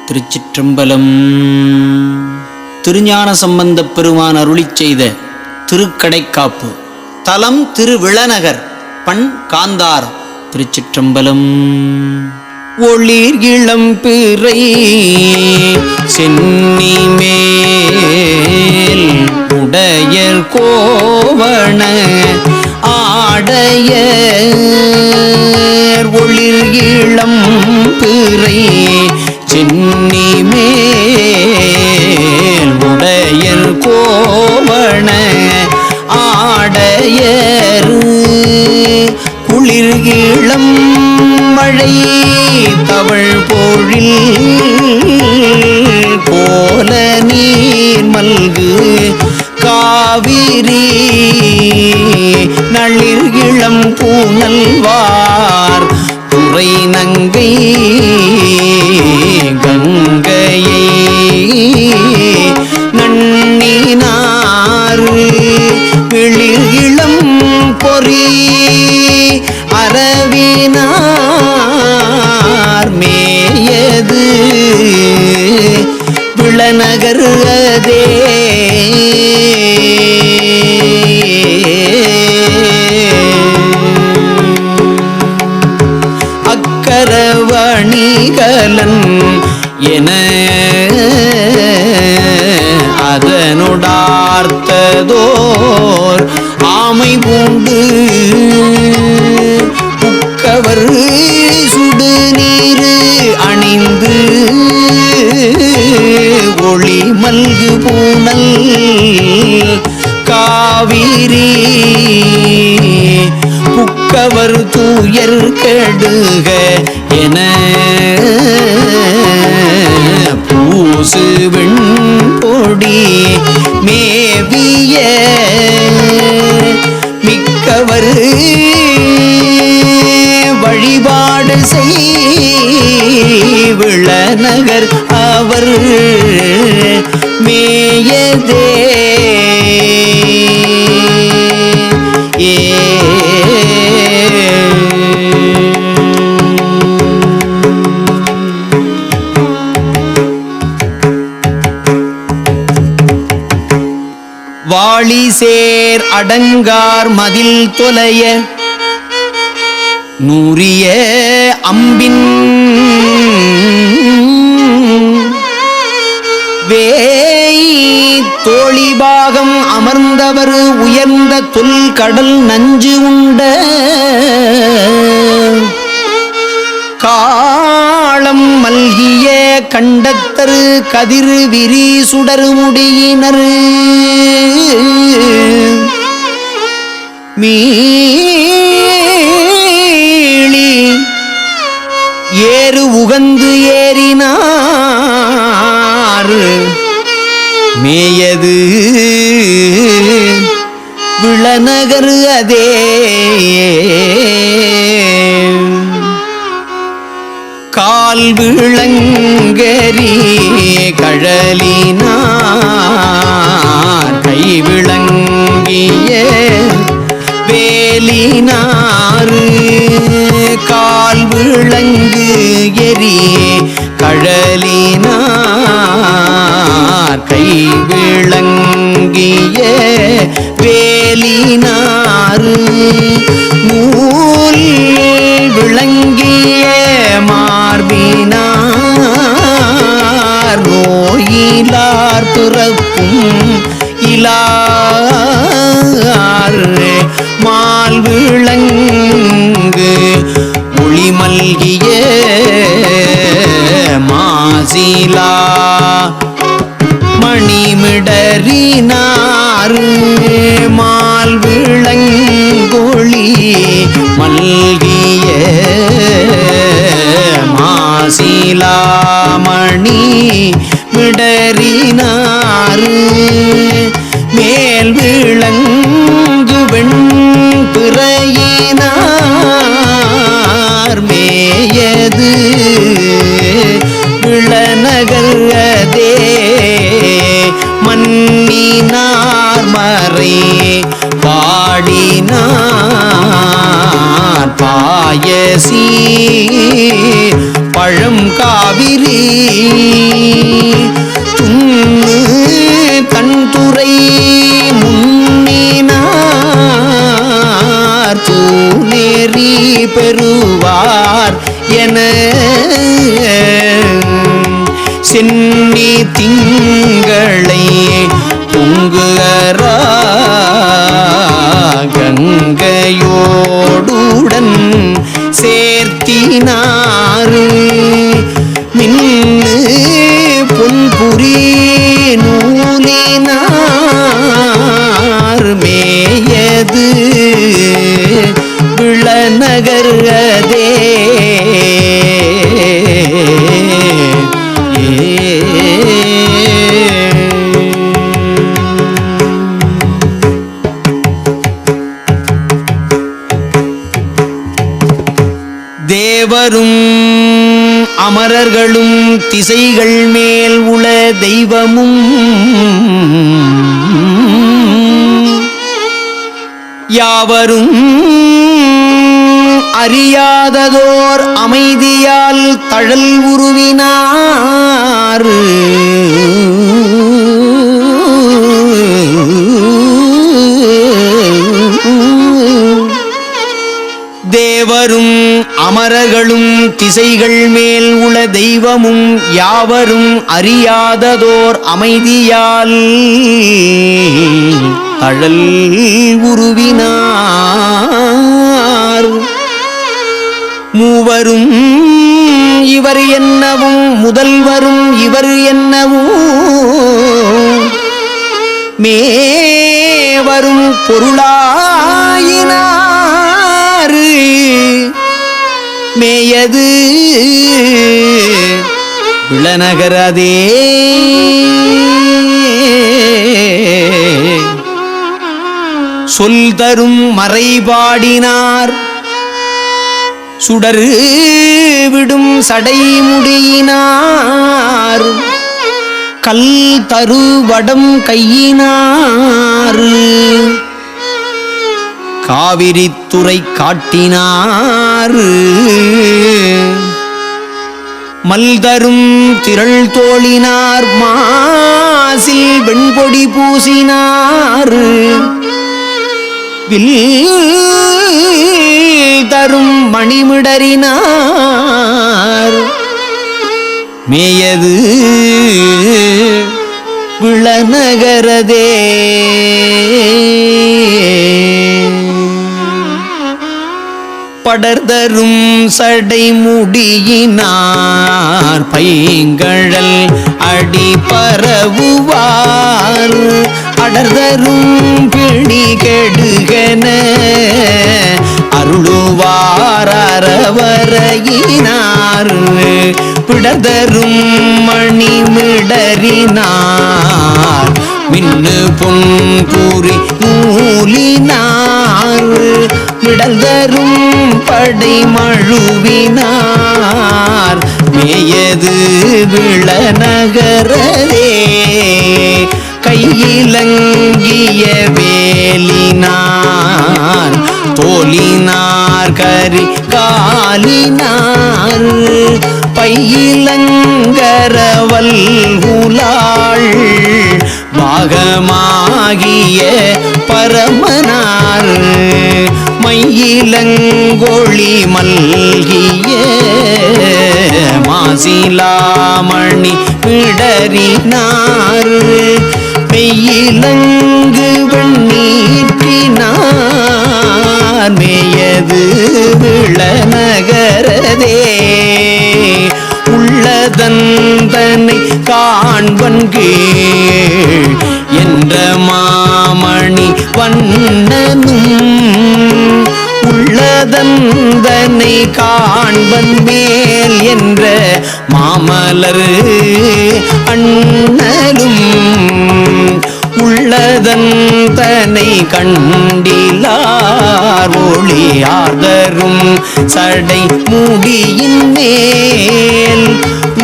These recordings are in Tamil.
திருச்சிற்றம்பலம். திருஞான சம்பந்தப் பெருமான் அருளிச் செய்த திருக்கடைக்காப்பு. தலம் திருவிளநகர். பண் காந்தாரம். திருச்சிற்றம்பலம். ஒளிர் இளம் பிறை சென்னி மேல் உடையர் கோவண ஆடையர் ஒளிர் இளம் பிறை சென்னி மேல் உடையர் கோவண ஆடையர் குளிர் இளம் மழை தவழ் பொழில் கோல நீர் மல்கு காவிரி நளிர் இளம் பூனல்வார் துறை நங்கை கங்கையை நன்னினார் வெளிர் இளம் பொறி அரவினார் மேயது விளநகர் அதே. அக்கரவணிகலன் என அதனுடார்த்ததோர் ஆமை பூண்டு புக்கவர் சுடு நீரு அணிந்து ஒளி மல்கு பூனல் காவிரி புக்கவர் தூயர் கெடுக என பூசு வெண்பொடி மேவிய மிக்கவர் வழிபாடு செய்விளநகர் அவர் மேயதே. வாளி சேர் அடங்கார் மதில் தொலைய நூறிய அம்பின் வேய் தோழிபாகம் அமர்ந்தவர் உயர்ந்த தொல் கடல் நஞ்சு உண்ட காளம் மல்கிய கண்டத்தரு கதிர் விரி சுடரு முடியினர் மீளி ஏறு உகந்து ஏறினார் மேயது விளநகர் அதே. கால் விளங்கரி கழலினார் கை விளங்கிய வேலினாறு கால் விளங்கு எரி கழலினார் கை விளங்கிய வேலினாறு நூல் விளங்கிய மார்பினார் நோயிலார் பிறப்பும் இலார் மால் விளங்கு ஒளி மல்கிய மாசிலா மணிமிடறினார் மால் விளங்கொளி மல்கிய மாசிலாமணி மிடறினார் மேல் விளங்கு வெண் பிறையினார் மேயது விளநகர் அதே. மன்னினார் மறை பாடினார் பாயசி பழம் காவிரி துண்ணு தன்துறை முன்னினார் தூநேறி பெறுவார் என சென்னி திங்களை பொங்குகரா கங்கையோடுடன் சேர்த்தினாறு மின்னு பொன்புரி நூலினார் மேயது விளநகரதே தேவரும் அமரர்களும் திசைகள் மேல் உள தெய்வமும் யாவரும் அறியாததோர் அமைதியால் தழல் உருவினார் தேவரும் அமரர்களும் திசைகள் மேல் உள தெய்வமும் யாவரும் அறியாததோர் அமைதியால் தழல் உருவினார் மூவரும் இவர் என்னவும் முதல்வரும் இவர் என்னவும் மேவரும் பொருளாயினார் மேயது விளநகரதே சொல் தரும் மறைபாடினார் சுடரு விடும் சடைமுடியினார் கல் தரு வடம் கையினார் காவிரித்துறை காட்டினார் மல்தரும் திரள் தோழினார் மாசில் வெண்பொடி பூசினார் வில் தரும் மணிமிடறினார் மேயது விளநகரதே படர்தரும் சடைமுடியினார் பைங்கழல் அடி பரவுவார் அடர்தரும் பிணி கெடுகன அருளுவார் அறவரையினார் பிடர்தரும் மணிமிடறினார் மின்னு பொன்பூரி நூலினார் விடல்தரும் படை மழுவினார் மேயது விளநகரதே கையிலங்கிய வேலினார் தோலினார் கரி காலினார் பையிலங்கரவல் உலாள் பாகமாகிய பரமனார் மையிலங்கொழி மல்கிய மாசிலாமணி பிடறினார் மெய்யிலங்கு வெண்ணீற்றினார் மேயது விளநகரதே உள்ளதந்தனை காண்பன் கீழ் என்ற மாமணி வண்ணனும் உள்ளதந்தனை காண்பன் மேல் என்ற மாமலர் அண்ணலும் உள்ளதந்தனை கண்டிலார் ஒளியாதரும் சடை முடியின் மேல்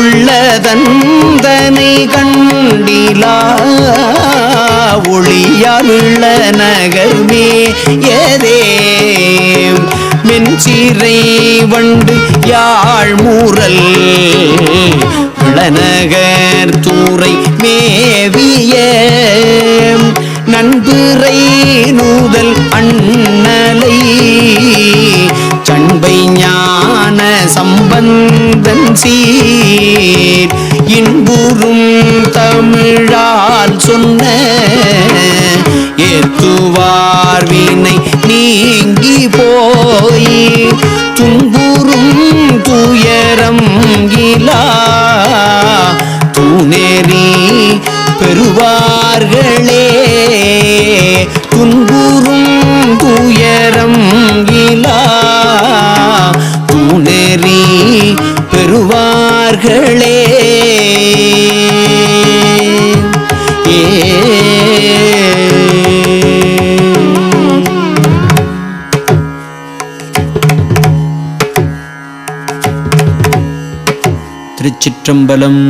உள்ளதந்தனை கண்டிலா ஒளியார் விளநகர் மேயதே மென் சீரை வண்டு யாழ்மூரல் விளநகர் தூரை மேவிய நண்புரை நூதல் அண்ணலை சண்பை ஞான சம்பந்தன் சீர் இன்புறும் தமிழால் சொன்ன ஏத்துவார் வினை நீங்கி போய் துன்புறும் துயரம் இலா தூணேறி பெறுவார்களே துன்புறும் துயரம் இலா தூணேறி பெறுவார்களே. திருச்சிற்றம்பலம்.